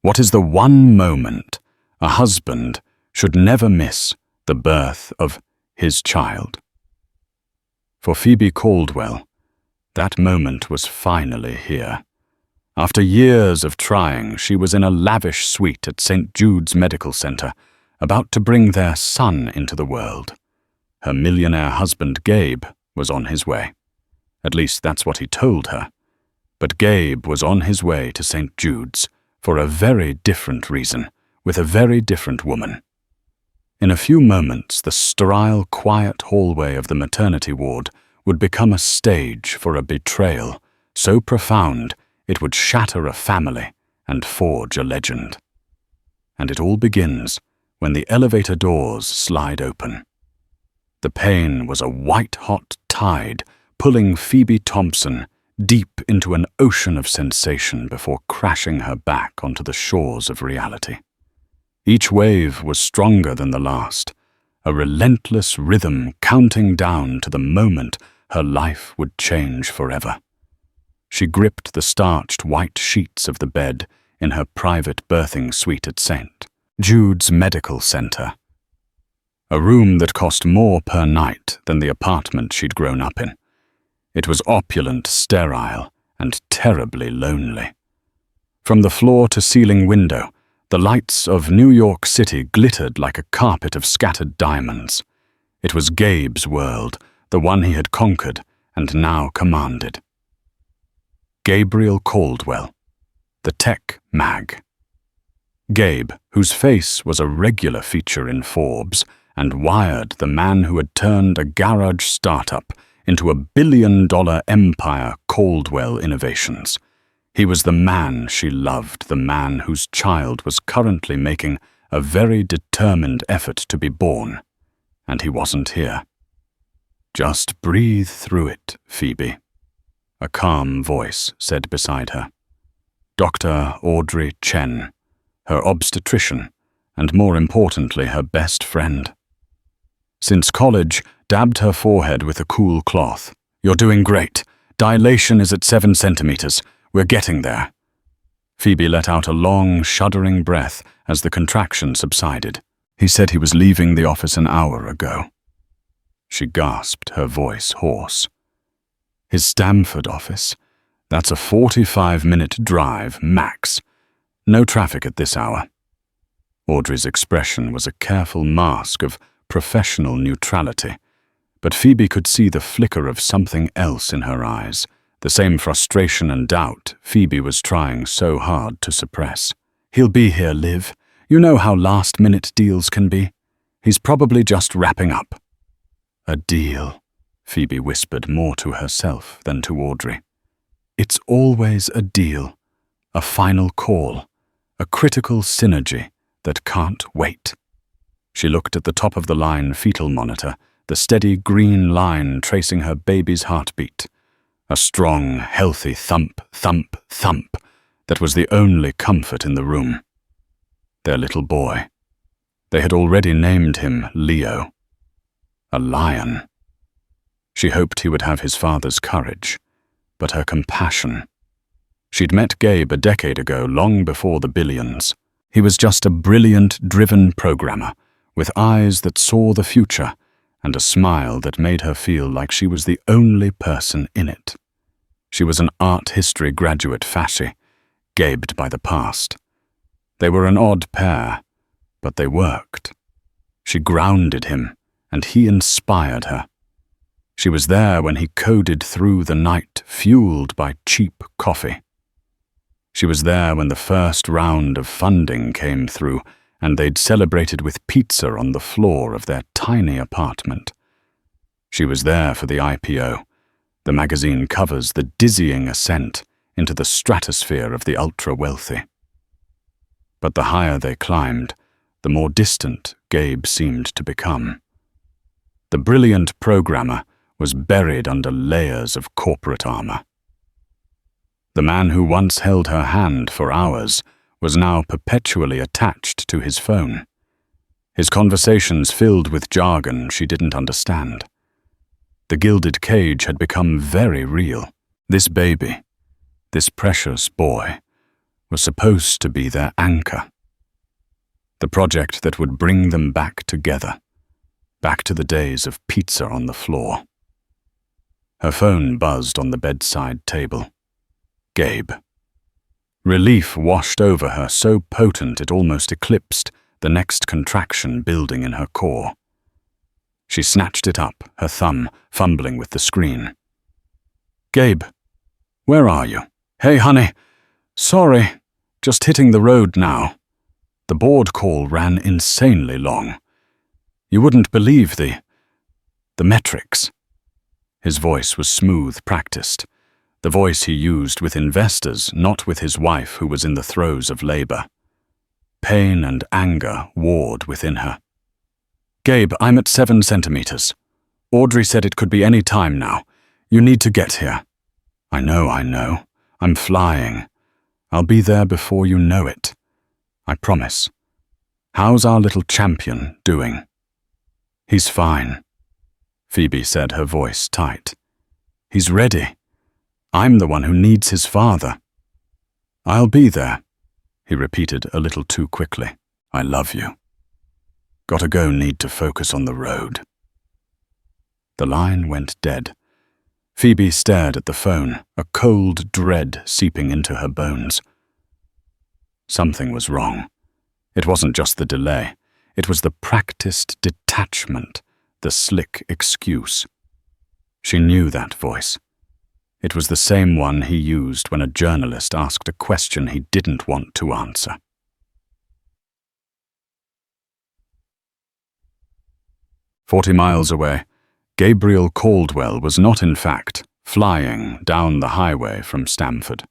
What is the one moment a husband should never miss the birth of his child? For Phoebe Caldwell, that moment was finally here. After years of trying, she was in a lavish suite at St. Jude's Medical Center, about to bring their son into the world. Her millionaire husband, Gabe, was on his way. At least that's what he told her. But Gabe was on his way to St. Jude's for a very different reason, with a very different woman. In a few moments, the sterile, quiet hallway of the maternity ward would become a stage for a betrayal so profound it would shatter a family and forge a legend. And it all begins when the elevator doors slide open. The pain was a white-hot tide pulling Phoebe Thompson deep into an ocean of sensation before crashing her back onto the shores of reality. Each wave was stronger than the last, a relentless rhythm counting down to the moment her life would change forever. She gripped the starched white sheets of the bed in her private birthing suite at St. Jude's Medical Center, a room that cost more per night than the apartment she'd grown up in. It was opulent, sterile, and terribly lonely. From the floor-to-ceiling window, the lights of New York City glittered like a carpet of scattered diamonds. It was Gabe's world, the one he had conquered and now commanded. Gabriel Caldwell, the tech mag. Gabe, whose face was a regular feature in Forbes, and Wired, the man who had turned a garage startup into a billion-dollar empire, Caldwell Innovations. He was the man she loved, the man whose child was currently making a very determined effort to be born. And he wasn't here. "Just breathe through it, Phoebe," a calm voice said beside her. Dr. Audrey Chen, her obstetrician, and more importantly, her best friend. Since college, dabbed her forehead with a cool cloth. "You're doing great. Dilation is at 7 centimeters. We're getting there." Phoebe let out a long, shuddering breath as the contraction subsided. "He said he was leaving the office an hour ago." She gasped, her voice hoarse. "His Stamford office? That's a 45-minute drive, max. No traffic at this hour." Audrey's expression was a careful mask of professional neutrality, but Phoebe could see the flicker of something else in her eyes, the same frustration and doubt Phoebe was trying so hard to suppress. "He'll be here, Liv. You know how last-minute deals can be. He's probably just wrapping up." "A deal," Phoebe whispered more to herself than to Audrey. "It's always a deal, a final call, a critical synergy that can't wait." She looked at the top-of-the-line fetal monitor, the steady green line tracing her baby's heartbeat. A strong, healthy thump, thump, thump that was the only comfort in the room. Their little boy. They had already named him Leo. A lion. She hoped he would have his father's courage, but her compassion. She'd met Gabe a decade ago, long before the billions. He was just a brilliant, driven programmer, with eyes that saw the future and a smile that made her feel like she was the only person in it. She was an art history graduate fascie, gabed by the past. They were an odd pair, but they worked. She grounded him, and he inspired her. She was there when he coded through the night, fueled by cheap coffee. She was there when the first round of funding came through, and they'd celebrated with pizza on the floor of their tiny apartment. She was there for the IPO, the magazine covers, the dizzying ascent into the stratosphere of the ultra-wealthy. But the higher they climbed, the more distant Gabe seemed to become. The brilliant programmer was buried under layers of corporate armor. The man who once held her hand for hours was now perpetually attached to his phone. His conversations filled with jargon she didn't understand. The gilded cage had become very real. This baby, this precious boy, was supposed to be their anchor. The project that would bring them back together, back to the days of pizza on the floor. Her phone buzzed on the bedside table. Gabe. Relief washed over her, so potent it almost eclipsed the next contraction building in her core. She snatched it up, her thumb fumbling with the screen. "Gabe, where are you?" "Hey, honey. Sorry, just hitting the road now." The board call ran insanely long. "You wouldn't believe the metrics." His voice was smooth, practiced. The voice he used with investors, not with his wife who was in the throes of labor. Pain and anger warred within her. "Gabe, I'm at 7 centimeters. Audrey said it could be any time now. You need to get here." I know. I'm flying. I'll be there before you know it. I promise. How's our little champion doing?" "He's fine," Phoebe said, her voice tight. "He's ready. I'm the one who needs his father." "I'll be there," he repeated a little too quickly. "I love you. Gotta go, need to focus on the road." The line went dead. Phoebe stared at the phone, a cold dread seeping into her bones. Something was wrong. It wasn't just the delay. It was the practiced detachment, the slick excuse. She knew that voice. It was the same one he used when a journalist asked a question he didn't want to answer. "40 miles away, Gabriel Caldwell was not in fact flying down the highway from Stamford.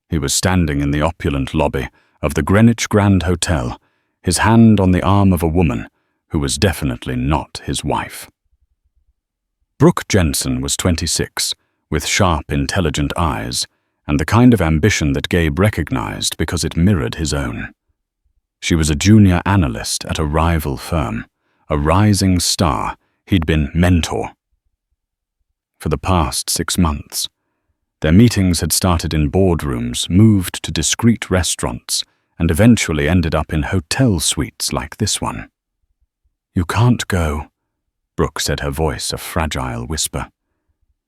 He was standing in the opulent lobby of the Greenwich Grand Hotel, his hand on the arm of a woman who was definitely not his wife. Brooke Jensen was 26, with sharp, intelligent eyes, and the kind of ambition that Gabe recognized because it mirrored his own. She was a junior analyst at a rival firm, a rising star. He'd been mentor. For the past 6 months, their meetings had started in boardrooms, moved to discreet restaurants, and eventually ended up in hotel suites like this one. "You can't go," Brooke said, her voice a fragile whisper.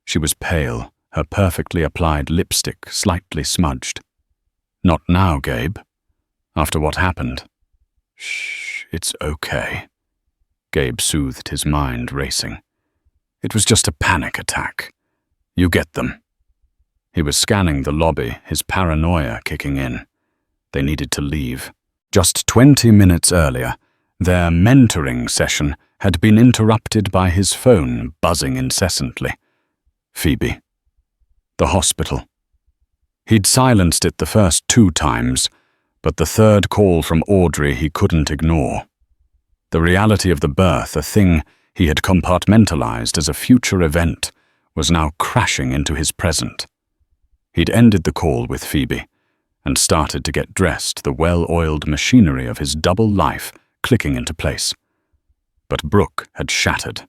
She was pale, her perfectly applied lipstick slightly smudged. "Not now, Gabe. After what happened." "Shh, it's okay." Gabe soothed his mind racing. "It was just a panic attack. You get them." He was scanning the lobby, his paranoia kicking in. They needed to leave. Just 20 minutes earlier, their mentoring session had been interrupted by his phone buzzing incessantly. Phoebe. The hospital. He'd silenced it the first 2 times, but the third call from Audrey he couldn't ignore. The reality of the birth, a thing he had compartmentalized as a future event, was now crashing into his present. He'd ended the call with Phoebe and started to get dressed, the well-oiled machinery of his double life clicking into place. But Brooke had shattered.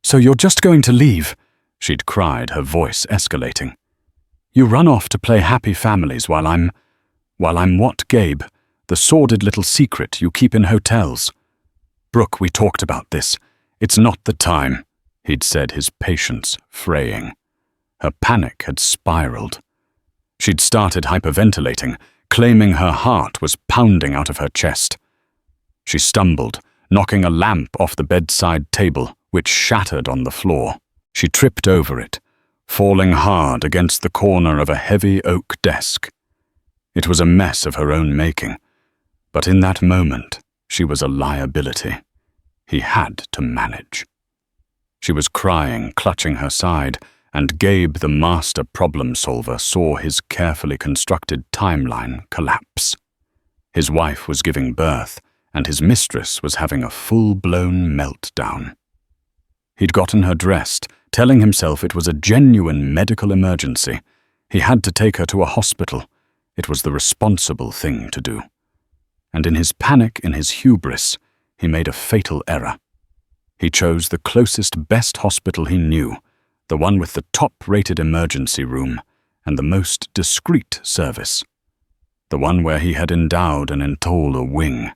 "So you're just going to leave?" she'd cried, her voice escalating. "You run off to play happy families while I'm what, Gabe? The sordid little secret you keep in hotels?" "Brooke, we talked about this. It's not the time," he'd said, his patience fraying. Her panic had spiraled. She'd started hyperventilating, claiming her heart was pounding out of her chest. She stumbled, knocking a lamp off the bedside table, which shattered on the floor. She tripped over it, falling hard against the corner of a heavy oak desk. It was a mess of her own making, but in that moment, she was a liability. He had to manage. She was crying, clutching her side, and Gabe, the master problem solver, saw his carefully constructed timeline collapse. His wife was giving birth, and his mistress was having a full-blown meltdown. He'd gotten her dressed, telling himself it was a genuine medical emergency. He had to take her to a hospital. It was the responsible thing to do. And in his panic, in his hubris, he made a fatal error. He chose the closest, best hospital he knew, the one with the top-rated emergency room and the most discreet service. the one where he had endowed and installed a wing.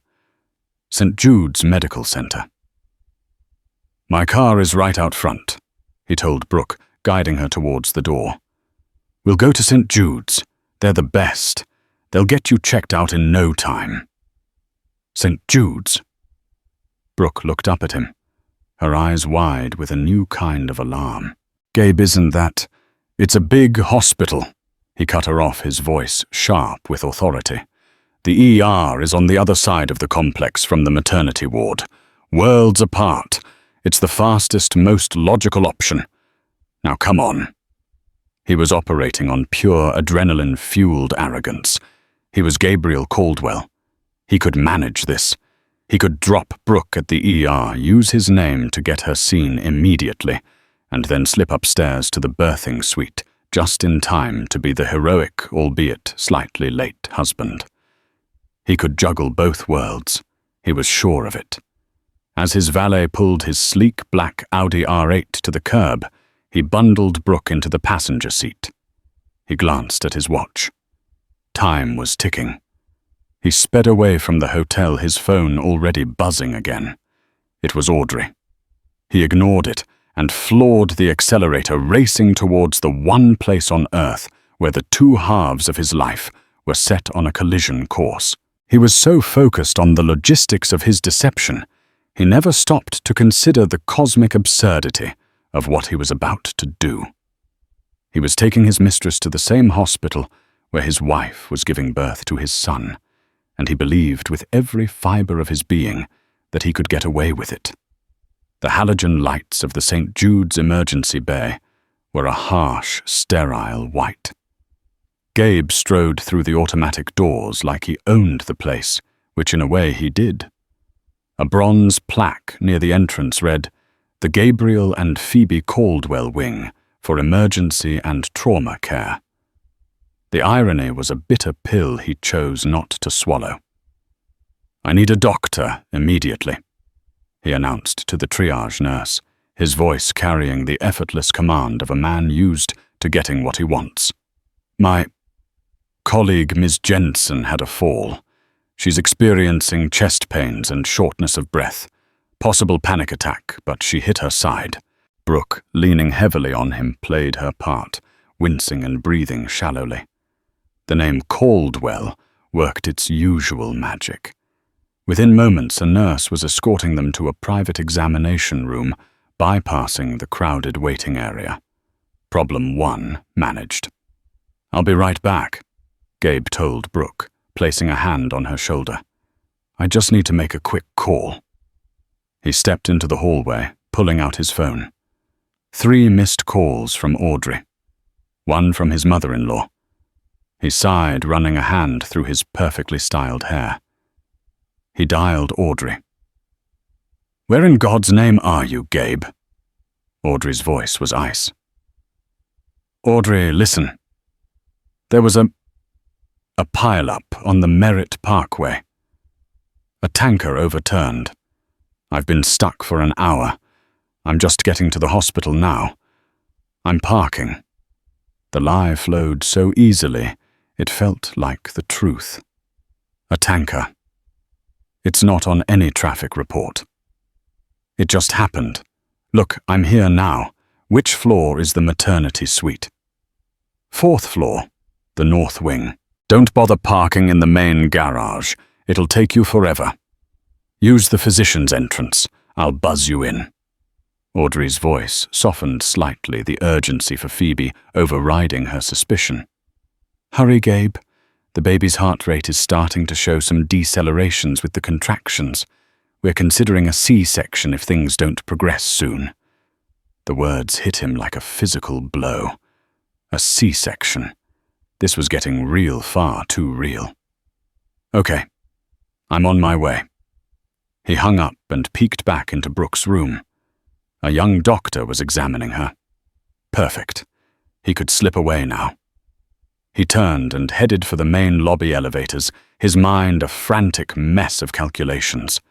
St. Jude's Medical Center. "My car is right out front," he told Brooke, guiding her towards the door. "We'll go to St. Jude's. They're the best. They'll get you checked out in no time." "St. Jude's?" Brooke looked up at him, her eyes wide with a new kind of alarm. "Gabe, isn't that? It's a big hospital," he cut her off, his voice sharp with authority. "The ER is on the other side of the complex from the maternity ward. Worlds apart. It's the fastest, most logical option. Now come on." He was operating on pure adrenaline-fueled arrogance. He was Gabriel Caldwell. He could manage this. He could drop Brooke at the ER, use his name to get her seen immediately, and then slip upstairs to the birthing suite, just in time to be the heroic, albeit slightly late, husband. He could juggle both worlds. He was sure of it. As his valet pulled his sleek black Audi R8 to the curb, he bundled Brooke into the passenger seat. He glanced at his watch. Time was ticking. He sped away from the hotel, his phone already buzzing again. It was Audrey. He ignored it and floored the accelerator, racing towards the one place on Earth where the two halves of his life were set on a collision course. He was so focused on the logistics of his deception, he never stopped to consider the cosmic absurdity of what he was about to do. He was taking his mistress to the same hospital where his wife was giving birth to his son, and he believed with every fiber of his being that he could get away with it. The halogen lights of the St. Jude's emergency bay were a harsh, sterile white. Gabe strode through the automatic doors like he owned the place, which in a way he did. A bronze plaque near the entrance read, "The Gabriel and Phoebe Caldwell Wing for Emergency and Trauma Care." The irony was a bitter pill he chose not to swallow. "I need a doctor immediately," he announced to the triage nurse, his voice carrying the effortless command of a man used to getting what he wants. "My colleague Ms. Jensen had a fall. She's experiencing chest pains and shortness of breath. Possible panic attack, but she hit her side." Brooke, leaning heavily on him, played her part, wincing and breathing shallowly. The name Caldwell worked its usual magic. Within moments, a nurse was escorting them to a private examination room, bypassing the crowded waiting area. Problem 1 managed. "I'll be right back," Gabe told Brooke, placing a hand on her shoulder. "I just need to make a quick call." He stepped into the hallway, pulling out his phone. 3 missed calls from Audrey. 1 from his mother-in-law. He sighed, running a hand through his perfectly styled hair. He dialed Audrey. "Where in God's name are you, Gabe?" Audrey's voice was ice. "Audrey, listen. There was a pile-up on the Merritt Parkway. A tanker overturned. I've been stuck for an hour. I'm just getting to the hospital now. I'm parking." The lie flowed so easily, it felt like the truth. A tanker. It's not on any traffic report. It just happened. Look, I'm here now. Which floor is the maternity suite? 4th floor, the north wing. Don't bother parking in the main garage. It'll take you forever. Use the physician's entrance. I'll buzz you in." Audrey's voice softened slightly, the urgency for Phoebe overriding her suspicion. "Hurry, Gabe. The baby's heart rate is starting to show some decelerations with the contractions. We're considering a C-section if things don't progress soon." The words hit him like a physical blow. A C-section. This was getting real, far too real. "Okay, I'm on my way." He hung up and peeked back into Brooke's room. A young doctor was examining her. Perfect. He could slip away now. He turned and headed for the main lobby elevators, his mind a frantic mess of calculations.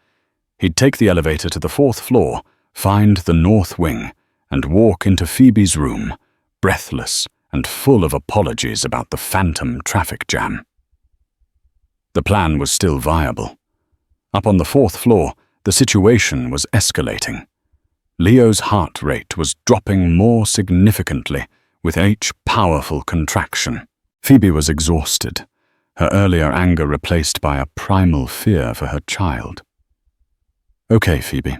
He'd take the elevator to the 4th floor, find the north wing, and walk into Phoebe's room, breathless and full of apologies about the phantom traffic jam. The plan was still viable. Up on the 4th floor, the situation was escalating. Leo's heart rate was dropping more significantly with each powerful contraction. Phoebe was exhausted, her earlier anger replaced by a primal fear for her child. "Okay, Phoebe,"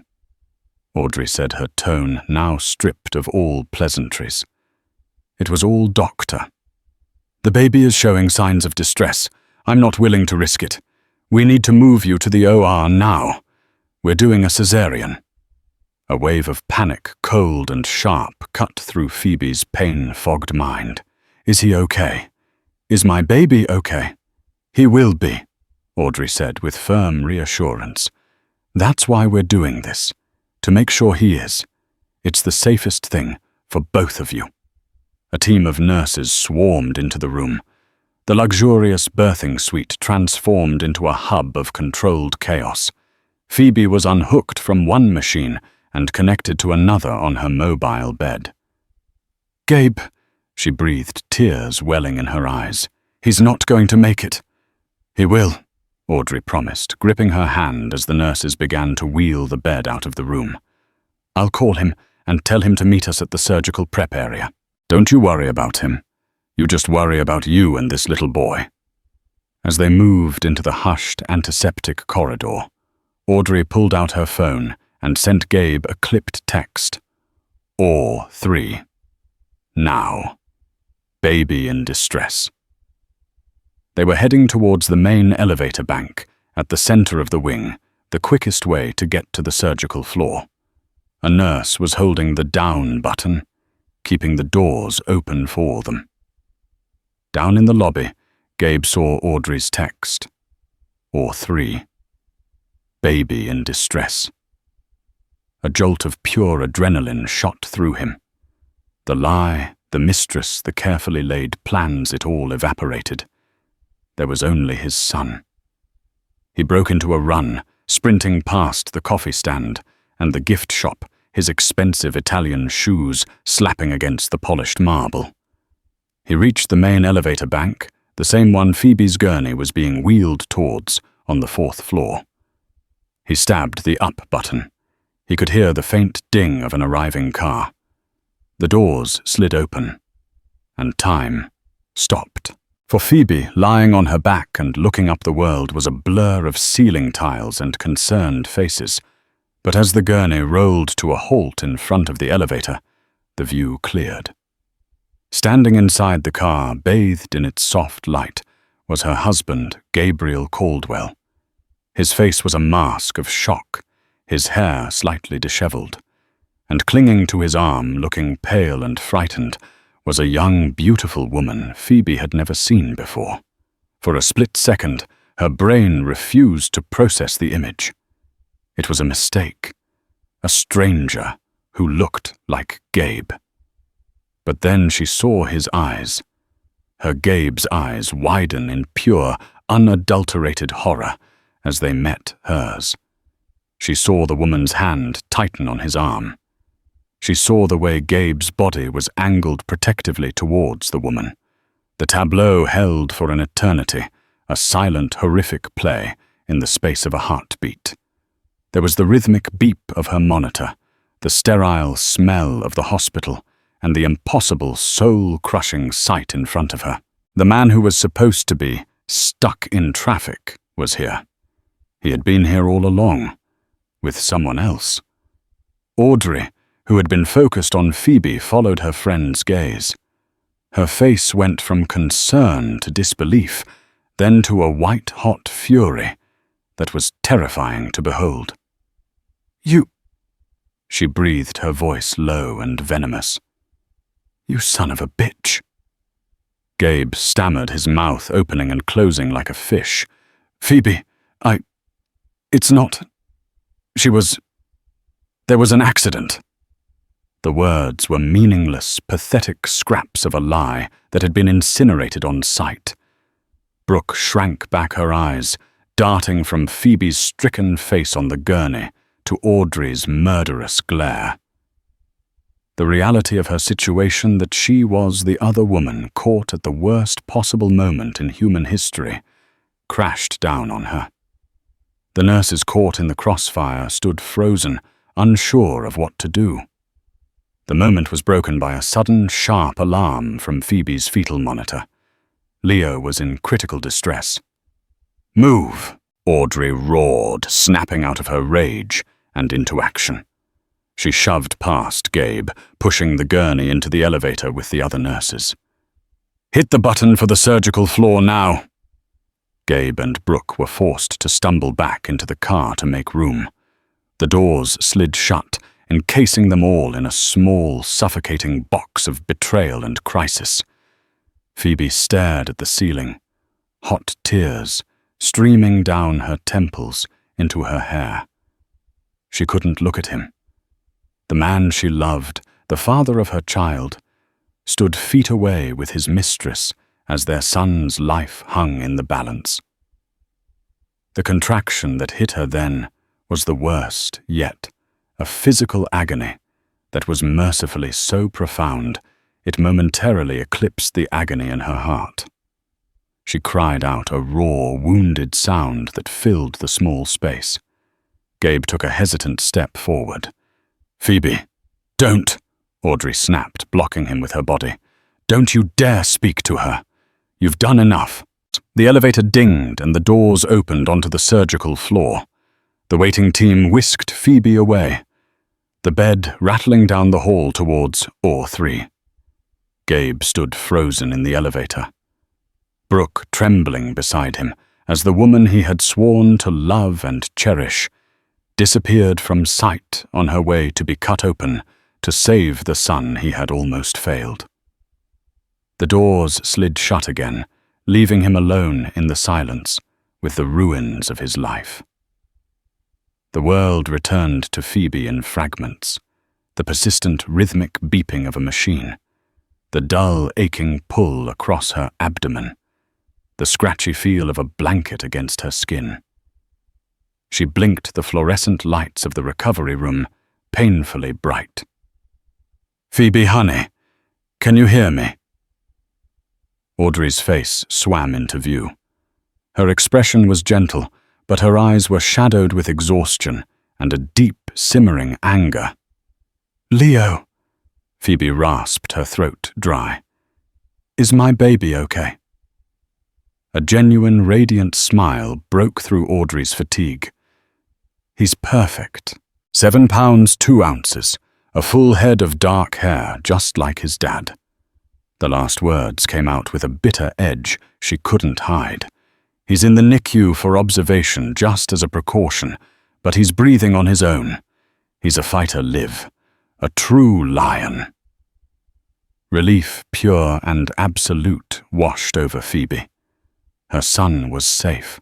Audrey said, her tone now stripped of all pleasantries. It was all doctor. "The baby is showing signs of distress. I'm not willing to risk it. We need to move you to the OR now. We're doing a cesarean." A wave of panic, cold and sharp, cut through Phoebe's pain-fogged mind. "Is he okay? Is my baby okay?" "He will be," Audrey said with firm reassurance. "That's why we're doing this, to make sure he is. It's the safest thing for both of you." A team of nurses swarmed into the room. The luxurious birthing suite transformed into a hub of controlled chaos. Phoebe was unhooked from one machine and connected to another on her mobile bed. "Gabe," she breathed, tears welling in her eyes. "He's not going to make it." "He will," Audrey promised, gripping her hand as the nurses began to wheel the bed out of the room. "I'll call him and tell him to meet us at the surgical prep area. Don't you worry about him. You just worry about you and this little boy." As they moved into the hushed antiseptic corridor, Audrey pulled out her phone and sent Gabe a clipped text. "OR 3. Now. Baby in distress." They were heading towards the main elevator bank, at the center of the wing, the quickest way to get to the surgical floor. A nurse was holding the down button, keeping the doors open for them. Down in the lobby, Gabe saw Audrey's text. "OR 3. Baby in distress." A jolt of pure adrenaline shot through him. The lie, the mistress, the carefully laid plans, it all evaporated. There was only his son. He broke into a run, sprinting past the coffee stand and the gift shop, his expensive Italian shoes slapping against the polished marble. He reached the main elevator bank, the same one Phoebe's gurney was being wheeled towards, on the 4th floor. He stabbed the up button. He could hear the faint ding of an arriving car. The doors slid open, and time stopped. For Phoebe, lying on her back and looking up the world was a blur of ceiling tiles and concerned faces. But as the gurney rolled to a halt in front of the elevator, the view cleared. Standing inside the car, bathed in its soft light, was her husband, Gabriel Caldwell. His face was a mask of shock, his hair slightly disheveled, and clinging to his arm, looking pale and frightened, was a young, beautiful woman Phoebe had never seen before. For a split second, her brain refused to process the image. It was a mistake, a stranger who looked like Gabe. But then she saw his eyes, her Gabe's eyes widen in pure, unadulterated horror as they met hers. She saw the woman's hand tighten on his arm. She saw the way Gabe's body was angled protectively towards the woman. The tableau held for an eternity, a silent, horrific play in the space of a heartbeat. There was the rhythmic beep of her monitor, the sterile smell of the hospital, and the impossible, soul-crushing sight in front of her. The man who was supposed to be stuck in traffic was here. He had been here all along, with someone else. Audrey, who had been focused on Phoebe, followed her friend's gaze. Her face went from concern to disbelief, then to a white-hot fury that was terrifying to behold. "You," she breathed, her voice low and venomous. "You son of a bitch." Gabe stammered, his mouth opening and closing like a fish. "Phoebe, it's not. There was an accident." The words were meaningless, pathetic scraps of a lie that had been incinerated on sight. Brooke shrank back her eyes, darting from Phoebe's stricken face on the gurney to Audrey's murderous glare. The reality of her situation, that she was the other woman caught at the worst possible moment in human history, crashed down on her. The nurses caught in the crossfire stood frozen, unsure of what to do. The moment was broken by a sudden, sharp alarm from Phoebe's fetal monitor. Leo was in critical distress. "Move!" Audrey roared, snapping out of her rage and into action. She shoved past Gabe, pushing the gurney into the elevator with the other nurses. "Hit the button for the surgical floor now!" Gabe and Brooke were forced to stumble back into the car to make room. The doors slid shut, encasing them all in a small, suffocating box of betrayal and crisis. Phoebe stared at the ceiling, hot tears streaming down her temples into her hair. She couldn't look at him. The man she loved, the father of her child, stood feet away with his mistress as their son's life hung in the balance. The contraction that hit her then was the worst yet, a physical agony that was mercifully so profound it momentarily eclipsed the agony in her heart. She cried out a raw, wounded sound that filled the small space. Gabe took a hesitant step forward. "Phoebe, don't!" Audrey snapped, blocking him with her body. "Don't you dare speak to her. You've done enough." The elevator dinged and the doors opened onto the surgical floor. The waiting team whisked Phoebe away, the bed rattling down the hall towards OR3. Gabe stood frozen in the elevator, Brooke trembling beside him as the woman he had sworn to love and cherish disappeared from sight on her way to be cut open to save the son he had almost failed. The doors slid shut again, leaving him alone in the silence with the ruins of his life. The world returned to Phoebe in fragments, the persistent rhythmic beeping of a machine, the dull, aching pull across her abdomen, the scratchy feel of a blanket against her skin. She blinked the fluorescent lights of the recovery room, painfully bright. "Phoebe, honey, can you hear me?" Audrey's face swam into view. Her expression was gentle, but her eyes were shadowed with exhaustion and a deep, simmering anger. "Leo," Phoebe rasped, her throat dry. "Is my baby okay?" A genuine, radiant smile broke through Audrey's fatigue. "He's perfect. 7 pounds 2 ounces, a full head of dark hair, just like his dad." The last words came out with a bitter edge she couldn't hide. "He's in the NICU for observation just as a precaution, but he's breathing on his own. He's a fighter live, a true lion." Relief, pure and absolute, washed over Phoebe. Her son was safe.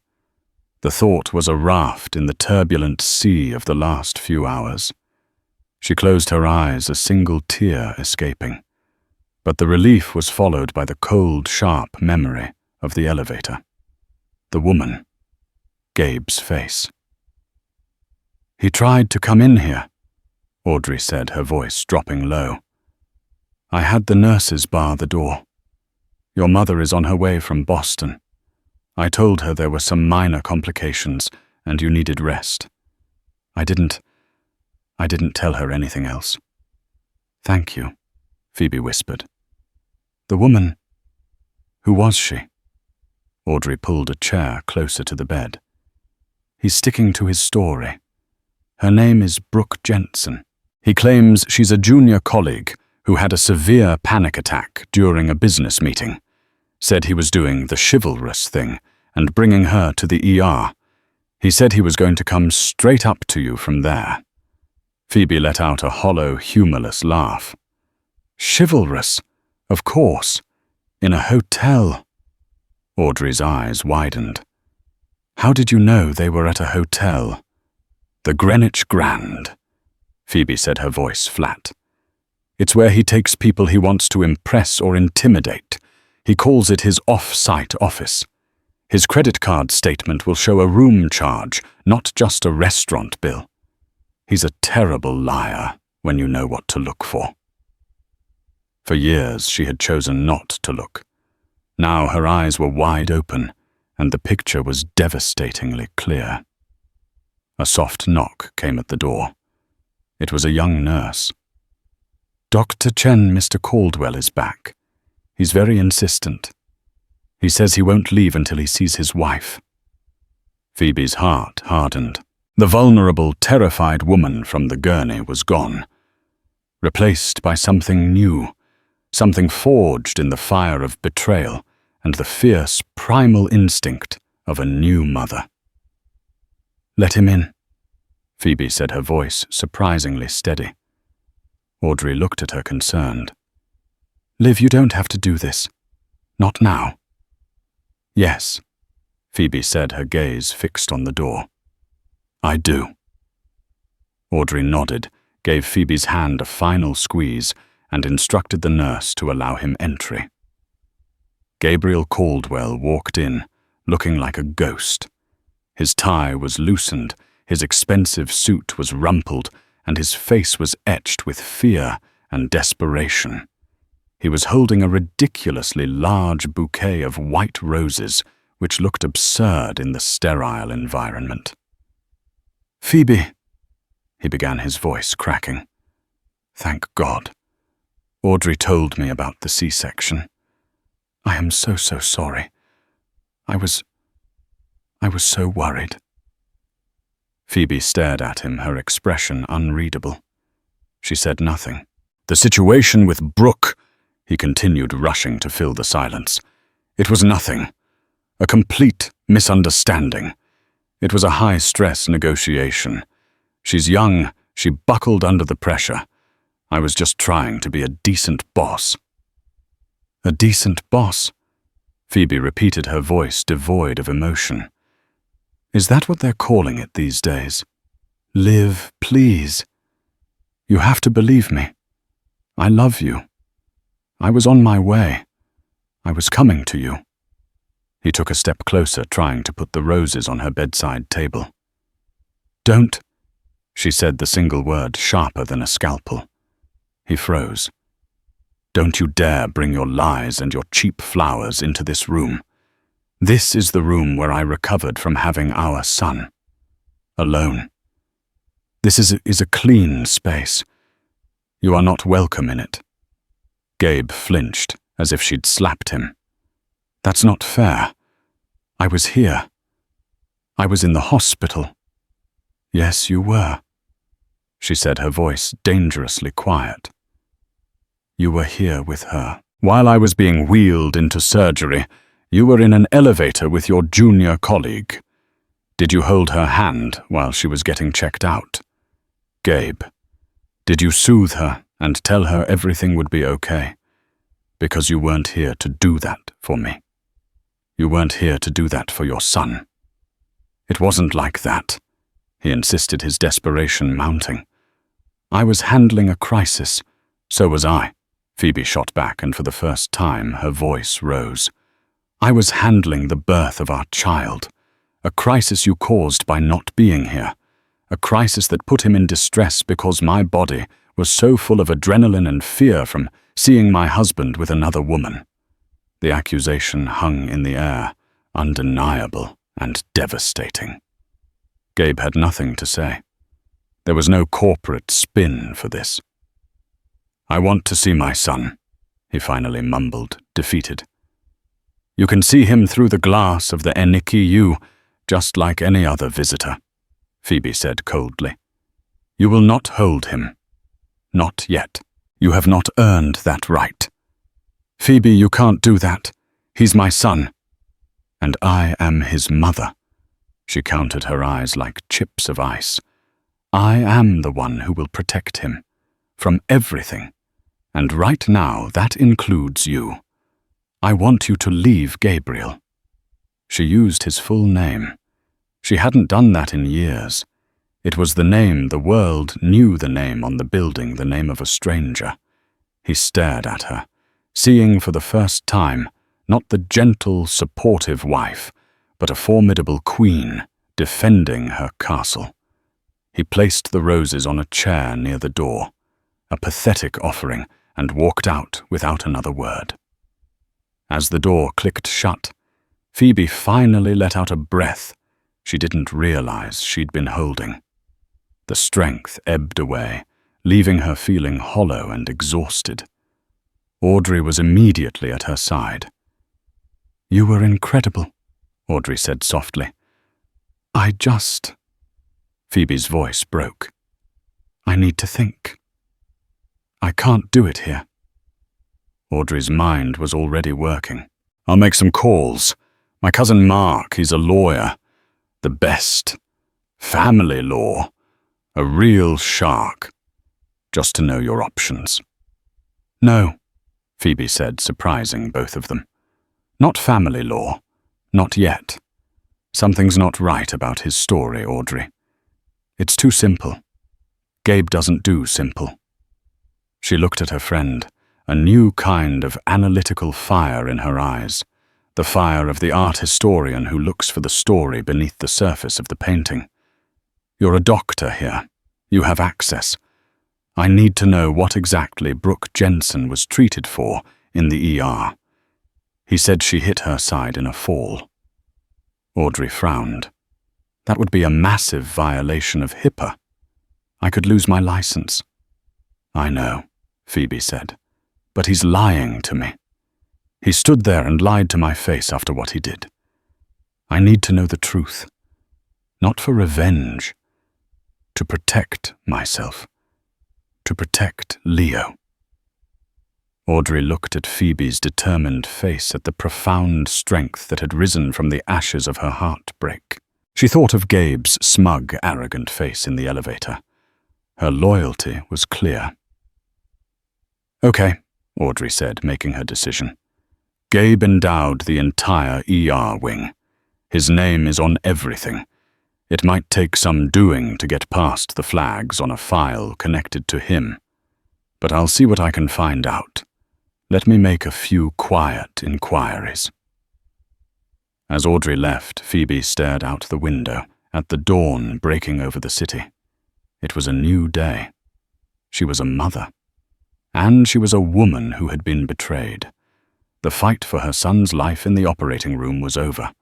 The thought was a raft in the turbulent sea of the last few hours. She closed her eyes, a single tear escaping. But the relief was followed by the cold, sharp memory of the elevator. The woman, Gabe's face. "He tried to come in here," Audrey said, her voice dropping low. "I had the nurses bar the door. Your mother is on her way from Boston. I told her there were some minor complications and you needed rest. I didn't tell her anything else." "Thank you," Phoebe whispered. "The woman, who was she?" Audrey pulled a chair closer to the bed. "He's sticking to his story. Her name is Brooke Jensen. He claims she's a junior colleague who had a severe panic attack during a business meeting. Said he was doing the chivalrous thing and bringing her to the ER. He said he was going to come straight up to you from there." Phoebe let out a hollow, humorless laugh. "Chivalrous? Of course. In a hotel." Audrey's eyes widened. "How did you know they were at a hotel?" "The Greenwich Grand," Phoebe said, her voice flat. "It's where he takes people he wants to impress or intimidate. He calls it his off-site office. His credit card statement will show a room charge, not just a restaurant bill. He's a terrible liar when you know what to look for." For years she had chosen not to look. Now her eyes were wide open, and the picture was devastatingly clear. A soft knock came at the door. It was a young nurse. "Dr. Chen, Mr. Caldwell is back. He's very insistent. He says he won't leave until he sees his wife." Phoebe's heart hardened. The vulnerable, terrified woman from the gurney was gone, replaced by something new, something forged in the fire of betrayal and the fierce, primal instinct of a new mother. "Let him in," Phoebe said, her voice surprisingly steady. Audrey looked at her concerned. "Liv, you don't have to do this. Not now." "Yes," Phoebe said, her gaze fixed on the door. "I do." Audrey nodded, gave Phoebe's hand a final squeeze, and instructed the nurse to allow him entry. Gabriel Caldwell walked in, looking like a ghost. His tie was loosened, his expensive suit was rumpled, and his face was etched with fear and desperation. He was holding a ridiculously large bouquet of white roses, which looked absurd in the sterile environment. "Phoebe," he began, his voice cracking. "Thank God. Audrey told me about the C-section. I am so sorry. I was so worried." Phoebe stared at him, her expression unreadable. She said nothing. "The situation with Brooke," he continued, rushing to fill the silence. "It was nothing. A complete misunderstanding. It was a high-stress negotiation. She's young, she buckled under the pressure. I was just trying to be a decent boss." "A decent boss?" Phoebe repeated, her voice devoid of emotion. "Is that what they're calling it these days? Liv, please. You have to believe me. I love you. I was on my way. I was coming to you." He took a step closer, trying to put the roses on her bedside table. "Don't," she said, the single word sharper than a scalpel. He froze. "Don't you dare bring your lies and your cheap flowers into this room. This is the room where I recovered from having our son. Alone. This is a clean space. You are not welcome in it." Gabe flinched, as if she'd slapped him. "That's not fair. I was here. I was in the hospital." "Yes, you were," she said, her voice dangerously quiet. "You were here with her. While I was being wheeled into surgery, you were in an elevator with your junior colleague. Did you hold her hand while she was getting checked out? Gabe, did you soothe her and tell her everything would be okay? Because you weren't here to do that for me. You weren't here to do that for your son." "It wasn't like that," he insisted, his desperation mounting. "I was handling a crisis. So was I," Phoebe shot back, and for the first time her voice rose. "I was handling the birth of our child, a crisis you caused by not being here, a crisis that put him in distress because my body was so full of adrenaline and fear from seeing my husband with another woman." The accusation hung in the air, undeniable and devastating. Gabe had nothing to say. There was no corporate spin for this. "I want to see my son," he finally mumbled, defeated. "You can see him through the glass of the NICU, just like any other visitor," Phoebe said coldly. "You will not hold him. Not yet. You have not earned that right." "Phoebe, you can't do that. He's my son. And I am his mother." She counted, her eyes like chips of ice. "I am the one who will protect him. From everything. And right now, that includes you. I want you to leave Gabriel." She used his full name. She hadn't done that in years. It was the name the world knew, the name on the building, the name of a stranger. He stared at her, seeing for the first time not the gentle, supportive wife, but a formidable queen defending her castle. He placed the roses on a chair near the door, a pathetic offering, and walked out without another word. As the door clicked shut, Phoebe finally let out a breath she didn't realize she'd been holding. The strength ebbed away, leaving her feeling hollow and exhausted. Audrey was immediately at her side. "You were incredible," Audrey said softly. Phoebe's voice broke. "I need to think. I can't do it here." Audrey's mind was already working. "I'll make some calls. My cousin Mark, he's a lawyer. The best. Family law. A real shark. Just to know your options." "No," Phoebe said, surprising both of them. "Not family law. Not yet. Something's not right about his story, Audrey. It's too simple. Gabe doesn't do simple." She looked at her friend, a new kind of analytical fire in her eyes, the fire of the art historian who looks for the story beneath the surface of the painting. "You're a doctor here. You have access. I need to know what exactly Brooke Jensen was treated for in the ER. He said she hit her side in a fall." Audrey frowned. "That would be a massive violation of HIPAA. I could lose my license." "I know," Phoebe said, "but he's lying to me. He stood there and lied to my face after what he did. I need to know the truth. Not for revenge. To protect myself. To protect Leo." Audrey looked at Phoebe's determined face, at the profound strength that had risen from the ashes of her heartbreak. She thought of Gabe's smug, arrogant face in the elevator. Her loyalty was clear. "Okay," Audrey said, making her decision. "Gabe endowed the entire ER wing. His name is on everything. It might take some doing to get past the flags on a file connected to him. But I'll see what I can find out. Let me make a few quiet inquiries." As Audrey left, Phoebe stared out the window at the dawn breaking over the city. It was a new day. She was a mother. And she was a woman who had been betrayed. The fight for her son's life in the operating room was over.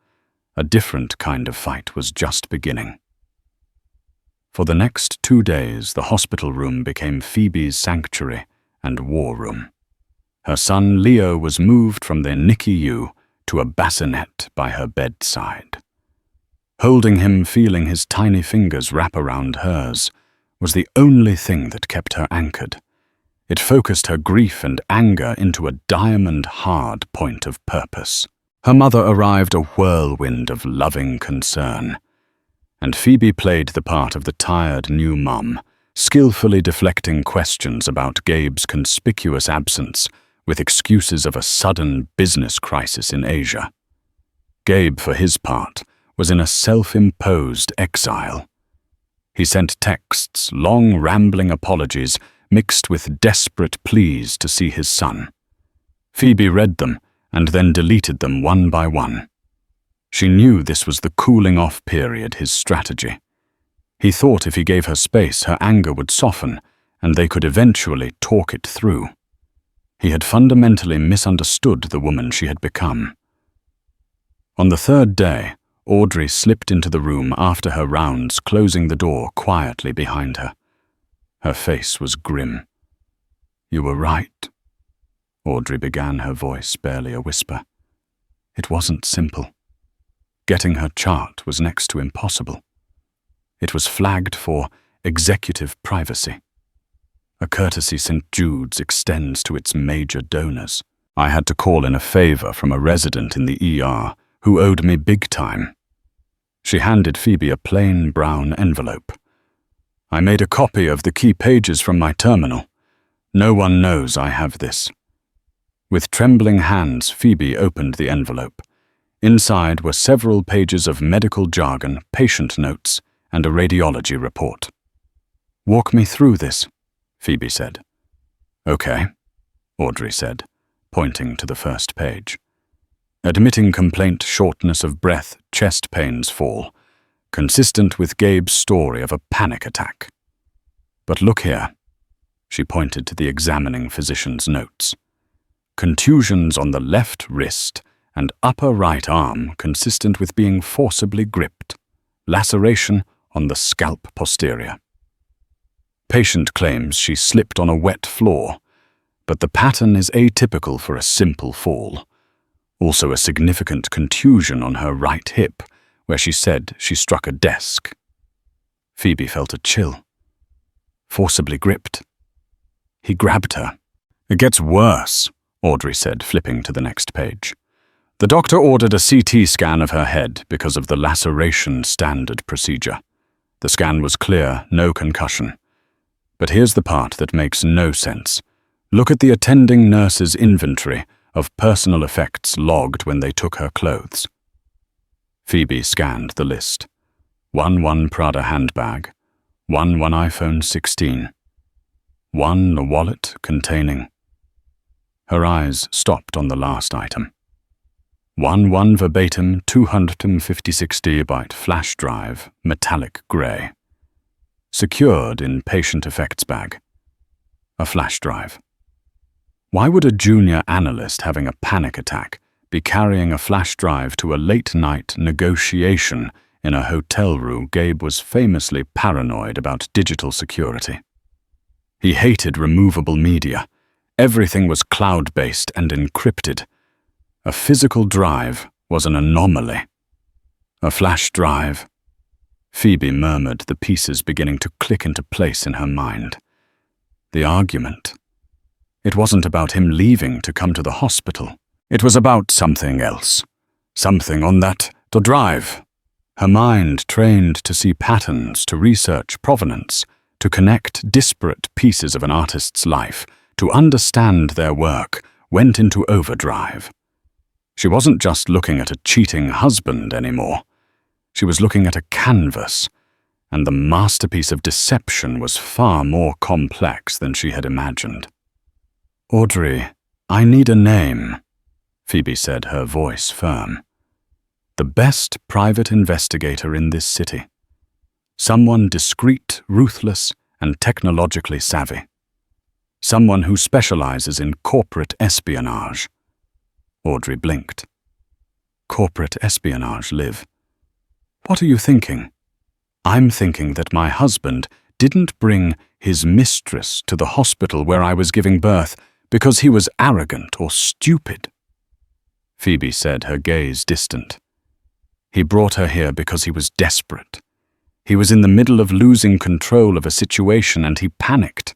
A different kind of fight was just beginning. For the next 2 days, the hospital room became Phoebe's sanctuary and war room. Her son Leo was moved from the NICU to a bassinet by her bedside. Holding him, feeling his tiny fingers wrap around hers, was the only thing that kept her anchored. It focused her grief and anger into a diamond-hard point of purpose. Her mother arrived a whirlwind of loving concern, and Phoebe played the part of the tired new mum, skillfully deflecting questions about Gabe's conspicuous absence with excuses of a sudden business crisis in Asia. Gabe, for his part, was in a self-imposed exile. He sent texts, long rambling apologies, mixed with desperate pleas to see his son. Phoebe read them and then deleted them one by one. She knew this was the cooling-off period, his strategy. He thought if he gave her space, her anger would soften, and they could eventually talk it through. He had fundamentally misunderstood the woman she had become. On the 3rd day, Audrey slipped into the room after her rounds, closing the door quietly behind her. Her face was grim. "You were right," Audrey began, her voice barely a whisper. "It wasn't simple. Getting her chart was next to impossible. It was flagged for executive privacy. A courtesy St. Jude's extends to its major donors. I had to call in a favor from a resident in the ER who owed me big time." She handed Phoebe a plain brown envelope. "I made a copy of the key pages from my terminal. No one knows I have this." With trembling hands, Phoebe opened the envelope. Inside were several pages of medical jargon, patient notes, and a radiology report. "Walk me through this," Phoebe said. "Okay," Audrey said, pointing to the first page. "Admitting complaint, shortness of breath, chest pains, fall. Consistent with Gabe's story of a panic attack. But look here." She pointed to the examining physician's notes. "Contusions on the left wrist and upper right arm consistent with being forcibly gripped. Laceration on the scalp posterior. Patient claims she slipped on a wet floor, but the pattern is atypical for a simple fall. Also a significant contusion on her right hip, where she said she struck a desk. Phoebe felt a chill. Forcibly gripped. He grabbed her. It gets worse, Audrey said, flipping to the next page. The doctor ordered a CT scan of her head because of the laceration standard procedure. The scan was clear, no concussion. But here's the part that makes no sense. Look at the attending nurse's inventory of personal effects logged when they took her clothes. Phoebe scanned the list. 1 Prada handbag, 1 iPhone 16, 1 a wallet containing. Her eyes stopped on the last item. 1 verbatim 256 GB flash drive, metallic grey. Secured in patient effects bag. A flash drive. Why would a junior analyst having a panic attack be carrying a flash drive to a late-night negotiation in a hotel room? Gabe was famously paranoid about digital security. He hated removable media. Everything was cloud-based and encrypted. A physical drive was an anomaly. A flash drive. Phoebe murmured, the pieces beginning to click into place in her mind. The argument. It wasn't about him leaving to come to the hospital. It was about something else. Something on that drive. Her mind trained to see patterns, to research provenance, to connect disparate pieces of an artist's life, to understand their work, went into overdrive. She wasn't just looking at a cheating husband anymore. She was looking at a canvas, and the masterpiece of deception was far more complex than she had imagined. Audrey, I need a name, Phoebe said, her voice firm. The best private investigator in this city. Someone discreet, ruthless, and technologically savvy. Someone who specializes in corporate espionage. Audrey blinked. Corporate espionage, Liv. What are you thinking? I'm thinking that my husband didn't bring his mistress to the hospital where I was giving birth because he was arrogant or stupid. Phoebe said, her gaze distant. He brought her here because he was desperate. He was in the middle of losing control of a situation and he panicked.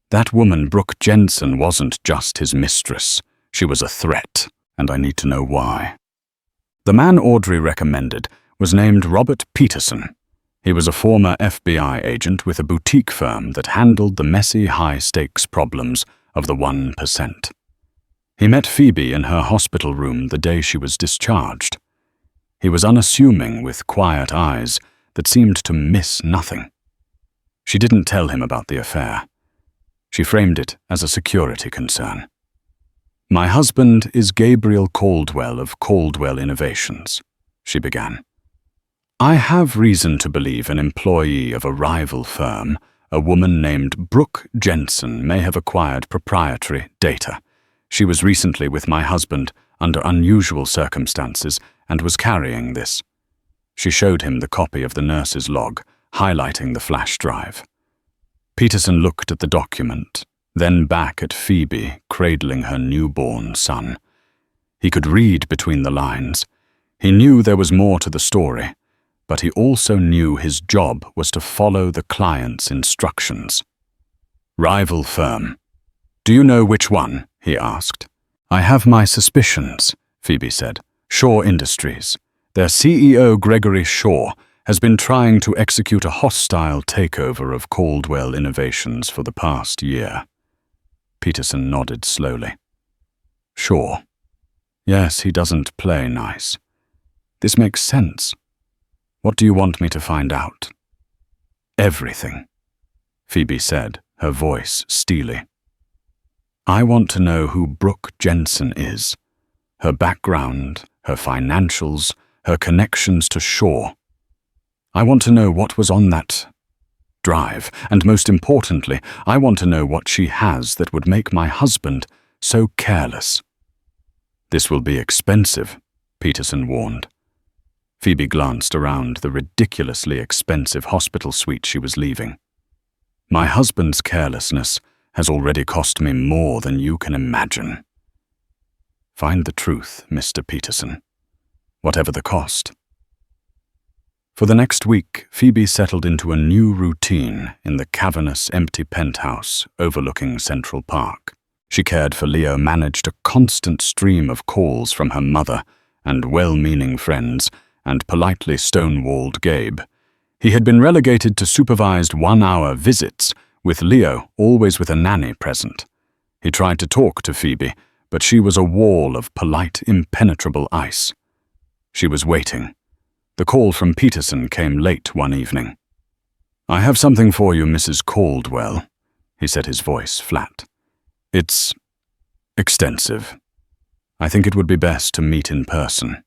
That woman, Brooke Jensen, wasn't just his mistress. She was a threat, and I need to know why. The man Audrey recommended was named Robert Peterson. He was a former FBI agent with a boutique firm that handled the messy, high-stakes problems of the 1%. He met Phoebe in her hospital room the day she was discharged. He was unassuming with quiet eyes that seemed to miss nothing. She didn't tell him about the affair. She framed it as a security concern. My husband is Gabriel Caldwell of Caldwell Innovations, she began. I have reason to believe an employee of a rival firm, a woman named Brooke Jensen, may have acquired proprietary data. She was recently with my husband under unusual circumstances and was carrying this. She showed him the copy of the nurse's log, highlighting the flash drive. Peterson looked at the document, then back at Phoebe, cradling her newborn son. He could read between the lines. He knew there was more to the story, but he also knew his job was to follow the client's instructions. Rival firm. Do you know which one? He asked. I have my suspicions, Phoebe said. Shaw Industries. Their CEO, Gregory Shaw, has been trying to execute a hostile takeover of Caldwell Innovations for the past year. Peterson nodded slowly. Shaw. Yes, he doesn't play nice. This makes sense. What do you want me to find out? Everything, Phoebe said, her voice steely. I want to know who Brooke Jensen is, her background, her financials, her connections to Shaw. I want to know what was on that drive, and most importantly, I want to know what she has that would make my husband so careless. "This will be expensive," Peterson warned. Phoebe glanced around the ridiculously expensive hospital suite she was leaving. "My husband's carelessness has already cost me more than you can imagine." "Find the truth, Mr. Peterson, whatever the cost." For the next week, Phoebe settled into a new routine in the cavernous, empty penthouse overlooking Central Park. She cared for Leo, managed a constant stream of calls from her mother and well-meaning friends, and politely stonewalled Gabe. He had been relegated to supervised 1-hour visits, with Leo always with a nanny present. He tried to talk to Phoebe, but she was a wall of polite, impenetrable ice. She was waiting. The call from Peterson came late one evening. "I have something for you, Mrs. Caldwell," he said, his voice flat. "It's extensive. I think it would be best to meet in person."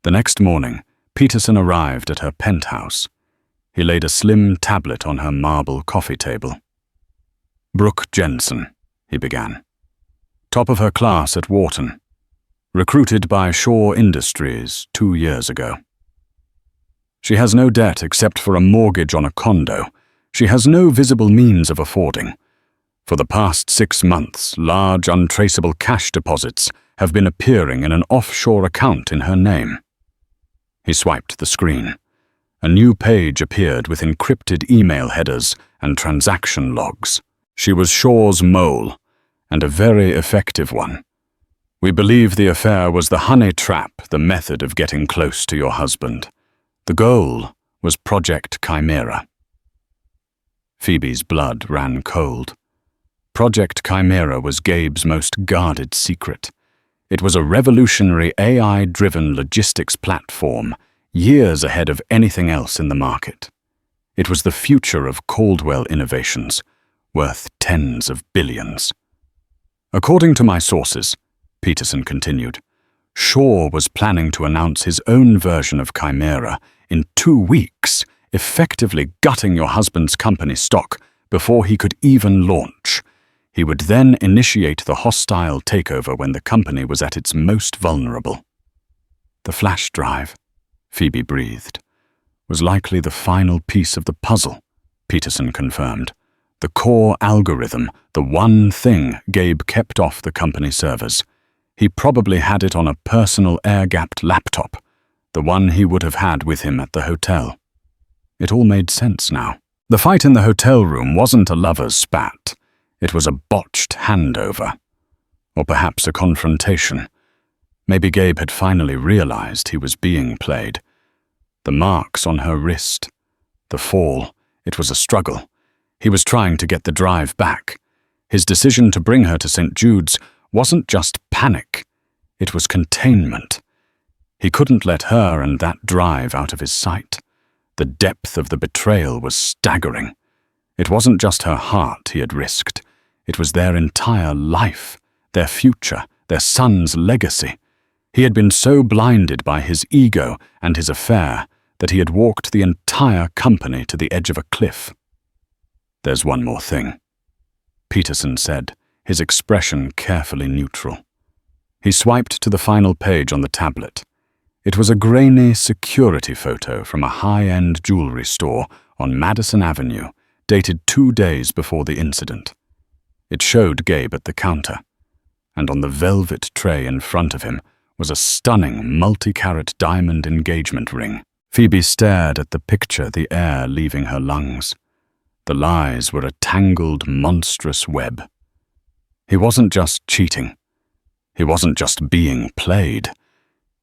The next morning, Peterson arrived at her penthouse. He laid a slim tablet on her marble coffee table. "Brooke Jensen," he began. "Top of her class at Wharton. Recruited by Shaw Industries 2 years ago. She has no debt except for a mortgage on a condo. She has no visible means of affording. For the past 6 months, large untraceable cash deposits have been appearing in an offshore account in her name." He swiped the screen. A new page appeared with encrypted email headers and transaction logs. "She was Shaw's mole, and a very effective one. We believe the affair was the honey trap, the method of getting close to your husband. The goal was Project Chimera." Phoebe's blood ran cold. Project Chimera was Gabe's most guarded secret. It was a revolutionary AI-driven logistics platform, years ahead of anything else in the market. It was the future of Caldwell Innovations, worth tens of billions. "According to my sources," Peterson continued, "Shaw was planning to announce his own version of Chimera in 2 weeks, effectively gutting your husband's company stock before he could even launch. He would then initiate the hostile takeover when the company was at its most vulnerable." "The flash drive," Phoebe breathed, "was likely the final piece of the puzzle," Peterson confirmed. "The core algorithm, the one thing Gabe kept off the company servers. He probably had it on a personal air-gapped laptop, the one he would have had with him at the hotel." It all made sense now. The fight in the hotel room wasn't a lover's spat. It was a botched handover. Or perhaps a confrontation. Maybe Gabe had finally realized he was being played. The marks on her wrist. The fall. It was a struggle. He was trying to get the drive back. His decision to bring her to St. Jude's wasn't just panic. It was containment. He couldn't let her and that drive out of his sight. The depth of the betrayal was staggering. It wasn't just her heart he had risked. It was their entire life, their future, their son's legacy. He had been so blinded by his ego and his affair that he had walked the entire company to the edge of a cliff. "There's one more thing," Peterson said, his expression carefully neutral. He swiped to the final page on the tablet. It was a grainy security photo from a high-end jewelry store on Madison Avenue, dated 2 days before the incident. It showed Gabe at the counter, and on the velvet tray in front of him was a stunning multi-carat diamond engagement ring. Phoebe stared at the picture, the air leaving her lungs. The lies were a tangled, monstrous web. He wasn't just cheating. He wasn't just being played.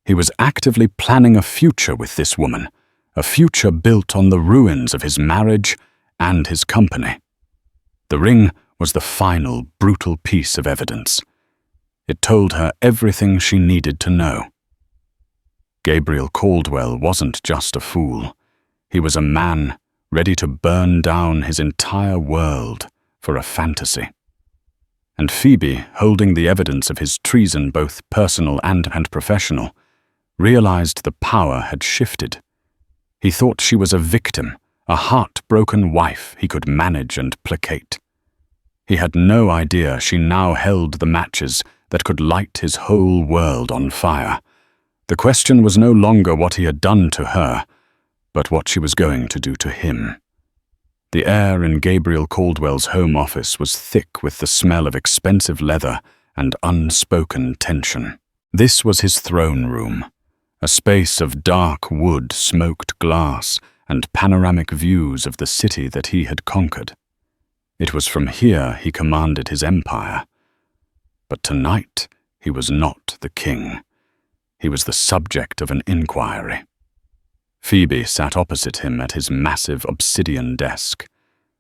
He was actively planning a future with this woman, a future built on the ruins of his marriage and his company. The ring was the final, brutal piece of evidence. It told her everything she needed to know. Gabriel Caldwell wasn't just a fool. He was a man ready to burn down his entire world for a fantasy. And Phoebe, holding the evidence of his treason, both personal and professional, realized the power had shifted. He thought she was a victim, a heartbroken wife he could manage and placate. He had no idea she now held the matches that could light his whole world on fire. The question was no longer what he had done to her, but what she was going to do to him. The air in Gabriel Caldwell's home office was thick with the smell of expensive leather and unspoken tension. This was his throne room, a space of dark wood, smoked glass, and panoramic views of the city that he had conquered. It was from here he commanded his empire. But tonight he was not the king. He was the subject of an inquiry. Phoebe sat opposite him at his massive obsidian desk.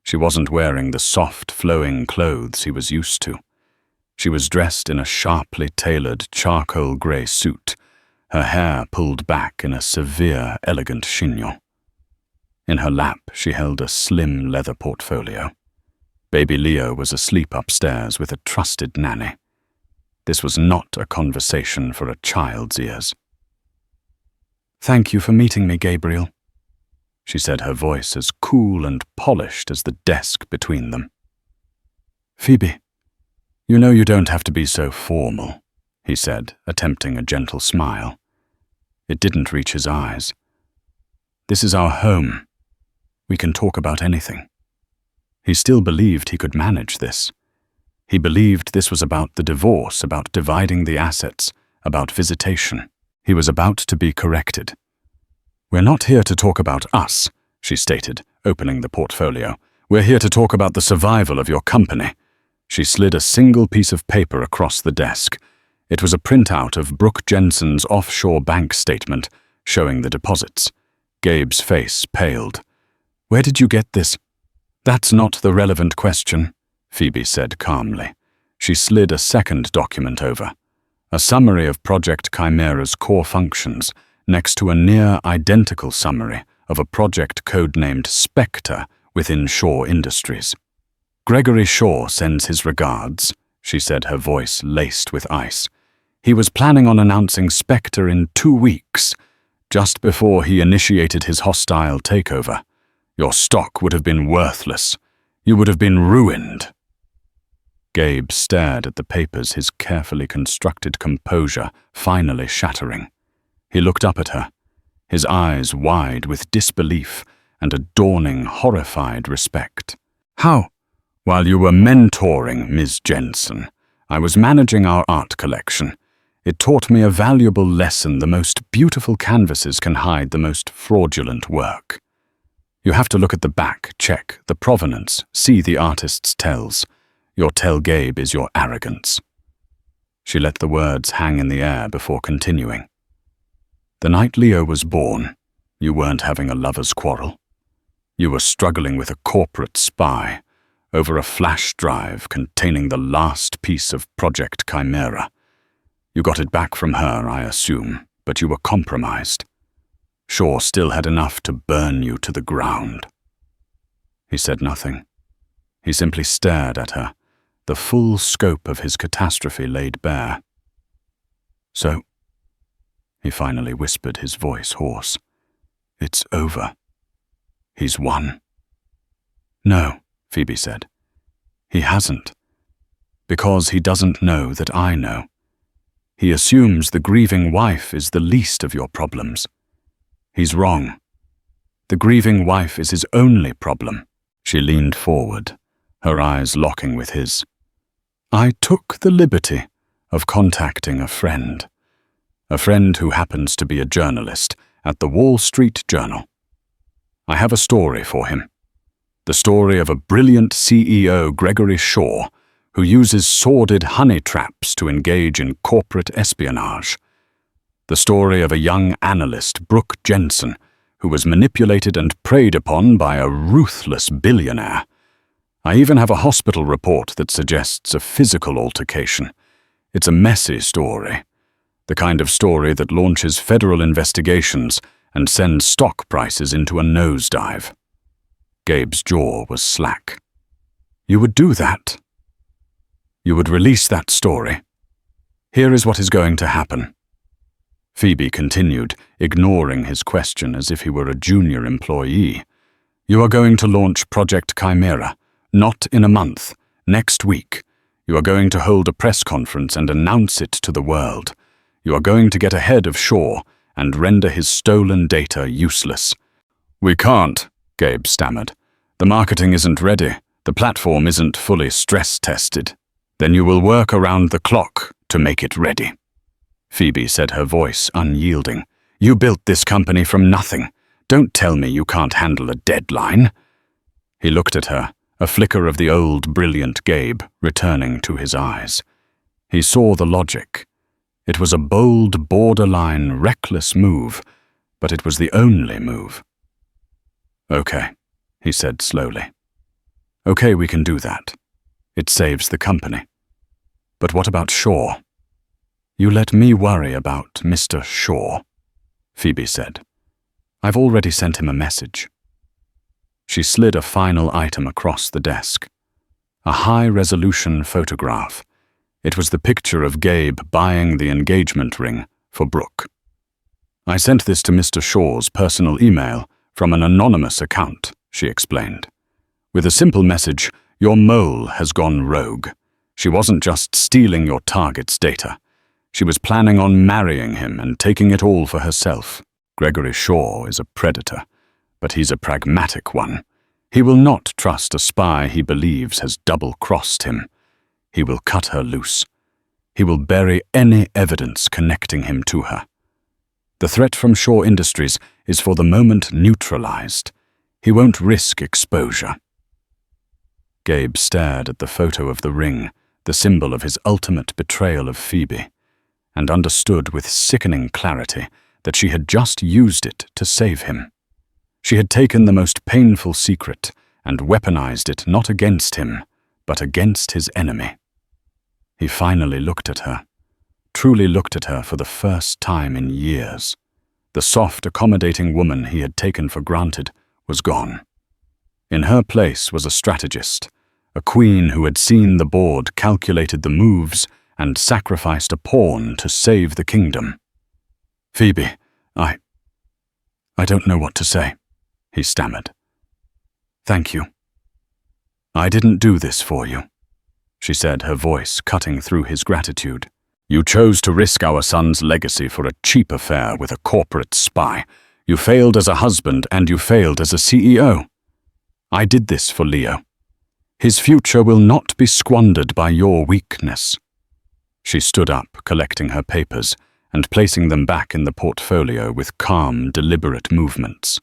She wasn't wearing the soft, flowing clothes he was used to. She was dressed in a sharply tailored charcoal grey suit, her hair pulled back in a severe, elegant chignon. In her lap she held a slim leather portfolio. Baby Leo was asleep upstairs with a trusted nanny. This was not a conversation for a child's ears. "Thank you for meeting me, Gabriel," she said, her voice as cool and polished as the desk between them. "Phoebe, you know you don't have to be so formal," he said, attempting a gentle smile. It didn't reach his eyes. "This is our home. We can talk about anything." He still believed he could manage this. He believed this was about the divorce, about dividing the assets, about visitation. He was about to be corrected. "We're not here to talk about us," she stated, opening the portfolio. "We're here to talk about the survival of your company." She slid a single piece of paper across the desk. It was a printout of Brooke Jensen's offshore bank statement showing the deposits. Gabe's face paled. "Where did you get this?" "That's not the relevant question," Phoebe said calmly. She slid a second document over. A summary of Project Chimera's core functions, next to a near-identical summary of a project codenamed Spectre within Shaw Industries. "Gregory Shaw sends his regards," she said, her voice laced with ice. "He was planning on announcing Spectre in 2 weeks, just before he initiated his hostile takeover. Your stock would have been worthless. You would have been ruined." Gabe stared at the papers, his carefully constructed composure finally shattering. He looked up at her, his eyes wide with disbelief and a dawning, horrified respect. "How?" "While you were mentoring Ms. Jensen, I was managing our art collection. It taught me a valuable lesson: the most beautiful canvases can hide the most fraudulent work. You have to look at the back, check the provenance, see the artist's tells. Your tell, Gabe, is your arrogance." She let the words hang in the air before continuing. "The night Leo was born, you weren't having a lover's quarrel. You were struggling with a corporate spy over a flash drive containing the last piece of Project Chimera. You got it back from her, I assume, but you were compromised. Shaw still had enough to burn you to the ground." He said nothing. He simply stared at her, the full scope of his catastrophe laid bare. "So," he finally whispered, his voice hoarse, "it's over. He's won." "No," Phoebe said. "He hasn't. Because he doesn't know that I know. He assumes the grieving wife is the least of your problems. He's wrong. The grieving wife is his only problem." She leaned forward, her eyes locking with his. "I took the liberty of contacting a friend who happens to be a journalist at the Wall Street Journal. I have a story for him. The story of a brilliant CEO, Gregory Shaw, who uses sordid honey traps to engage in corporate espionage. The story of a young analyst, Brooke Jensen, who was manipulated and preyed upon by a ruthless billionaire. I even have a hospital report that suggests a physical altercation. It's a messy story, the kind of story that launches federal investigations and sends stock prices into a nosedive." Gabe's jaw was slack. "You would do that? You would release that story? Here is what is going to happen." Phoebe continued, ignoring his question as if he were a junior employee. "You are going to launch Project Chimera. Not in a month. Next week. You are going to hold a press conference and announce it to the world. You are going to get ahead of Shaw and render his stolen data useless." "We can't," Gabe stammered. "The marketing isn't ready. The platform isn't fully stress-tested." "Then you will work around the clock to make it ready," Phoebe said, her voice unyielding. "You built this company from nothing. Don't tell me you can't handle a deadline." He looked at her, a flicker of the old, brilliant Gabe returning to his eyes. He saw the logic. It was a bold, borderline, reckless move, but it was the only move. "Okay," he said slowly. "Okay, we can do that. It saves the company. But what about Shaw?" "You let me worry about Mr. Shaw," Phoebe said. "I've already sent him a message." She slid a final item across the desk. A high-resolution photograph. It was the picture of Gabe buying the engagement ring for Brooke. "I sent this to Mr. Shaw's personal email from an anonymous account," she explained. "With a simple message, your mole has gone rogue. She wasn't just stealing your target's data. She was planning on marrying him and taking it all for herself. Gregory Shaw is a predator, but he's a pragmatic one. He will not trust a spy he believes has double-crossed him. He will cut her loose. He will bury any evidence connecting him to her. The threat from Shaw Industries is for the moment neutralized. He won't risk exposure." Gabe stared at the photo of the ring, the symbol of his ultimate betrayal of Phoebe, and understood with sickening clarity that she had just used it to save him. She had taken the most painful secret and weaponized it not against him, but against his enemy. He finally looked at her, truly looked at her for the first time in years. The soft, accommodating woman he had taken for granted was gone. In her place was a strategist, a queen who had seen the board, calculated the moves, and sacrificed a pawn to save the kingdom. "Phoebe, I don't know what to say," he stammered. "Thank you." "I didn't do this for you," she said, her voice cutting through his gratitude. "You chose to risk our son's legacy for a cheap affair with a corporate spy. You failed as a husband and you failed as a CEO. I did this for Leo. His future will not be squandered by your weakness." She stood up, collecting her papers and placing them back in the portfolio with calm, deliberate movements.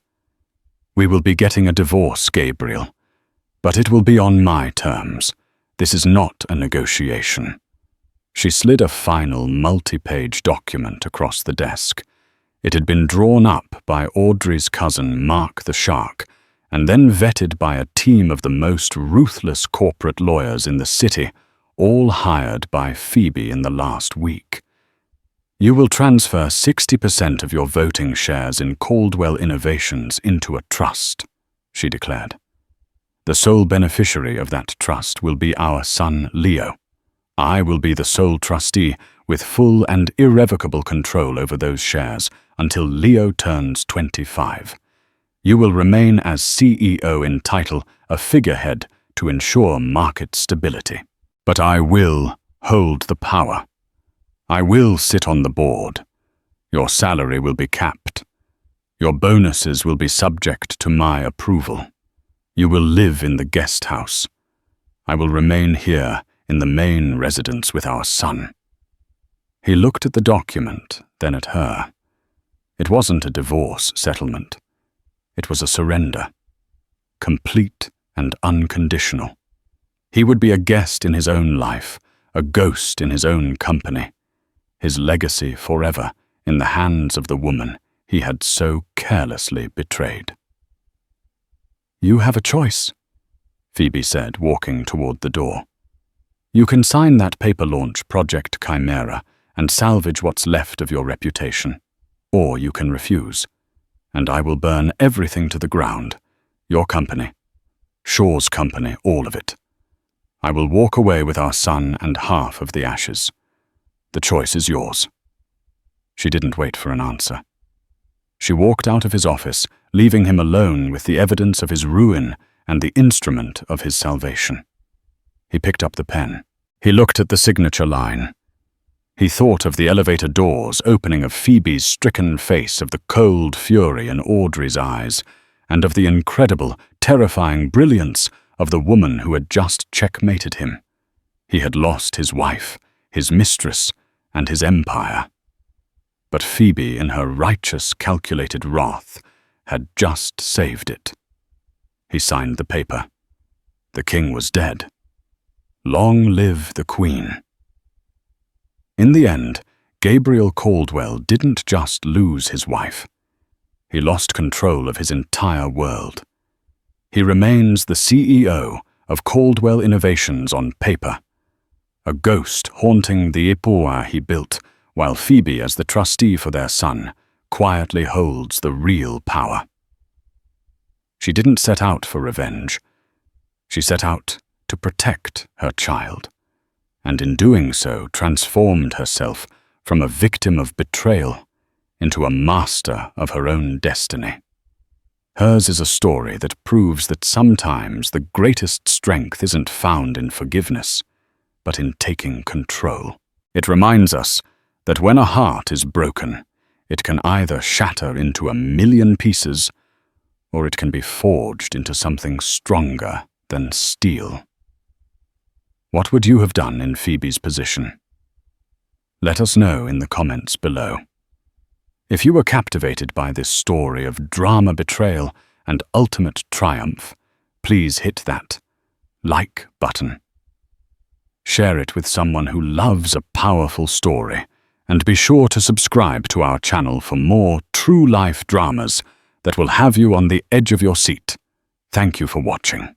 "We will be getting a divorce, Gabriel, but it will be on my terms. This is not a negotiation." She slid a final multi-page document across the desk. It had been drawn up by Audrey's cousin, Mark the Shark, and then vetted by a team of the most ruthless corporate lawyers in the city, all hired by Phoebe in the last week. "You will transfer 60% of your voting shares in Caldwell Innovations into a trust," she declared. "The sole beneficiary of that trust will be our son, Leo. I will be the sole trustee with full and irrevocable control over those shares until Leo turns 25. You will remain as CEO in title, a figurehead to ensure market stability. But I will hold the power. I will sit on the board. Your salary will be capped. Your bonuses will be subject to my approval. You will live in the guest house. I will remain here in the main residence with our son." He looked at the document, then at her. It wasn't a divorce settlement. It was a surrender. Complete and unconditional. He would be a guest in his own life, a ghost in his own company. His legacy forever in the hands of the woman he had so carelessly betrayed. "You have a choice," Phoebe said, walking toward the door. "You can sign that paper launch Project Chimera and salvage what's left of your reputation. Or you can refuse, and I will burn everything to the ground. Your company, Shaw's company, all of it. I will walk away with our son and half of the ashes. The choice is yours." She didn't wait for an answer. She walked out of his office, leaving him alone with the evidence of his ruin and the instrument of his salvation. He picked up the pen. He looked at the signature line. He thought of the elevator doors opening, of Phoebe's stricken face, of the cold fury in Audrey's eyes, and of the incredible, terrifying brilliance of the woman who had just checkmated him. He had lost his wife, his mistress, and his empire. But Phoebe, in her righteous, calculated wrath, had just saved it. He signed the paper. The king was dead. Long live the queen. In the end, Gabriel Caldwell didn't just lose his wife. He lost control of his entire world. He remains the CEO of Caldwell Innovations on paper, a ghost haunting the Ipoa he built, while Phoebe, as the trustee for their son, quietly holds the real power. She didn't set out for revenge. She set out to protect her child, and in doing so transformed herself from a victim of betrayal into a master of her own destiny. Hers is a story that proves that sometimes the greatest strength isn't found in forgiveness, but in taking control. It reminds us that when a heart is broken, it can either shatter into 1,000,000 pieces, or it can be forged into something stronger than steel. What would you have done in Phoebe's position? Let us know in the comments below. If you were captivated by this story of drama, betrayal, and ultimate triumph, please hit that like button. Share it with someone who loves a powerful story, and be sure to subscribe to our channel for more true-life dramas that will have you on the edge of your seat. Thank you for watching.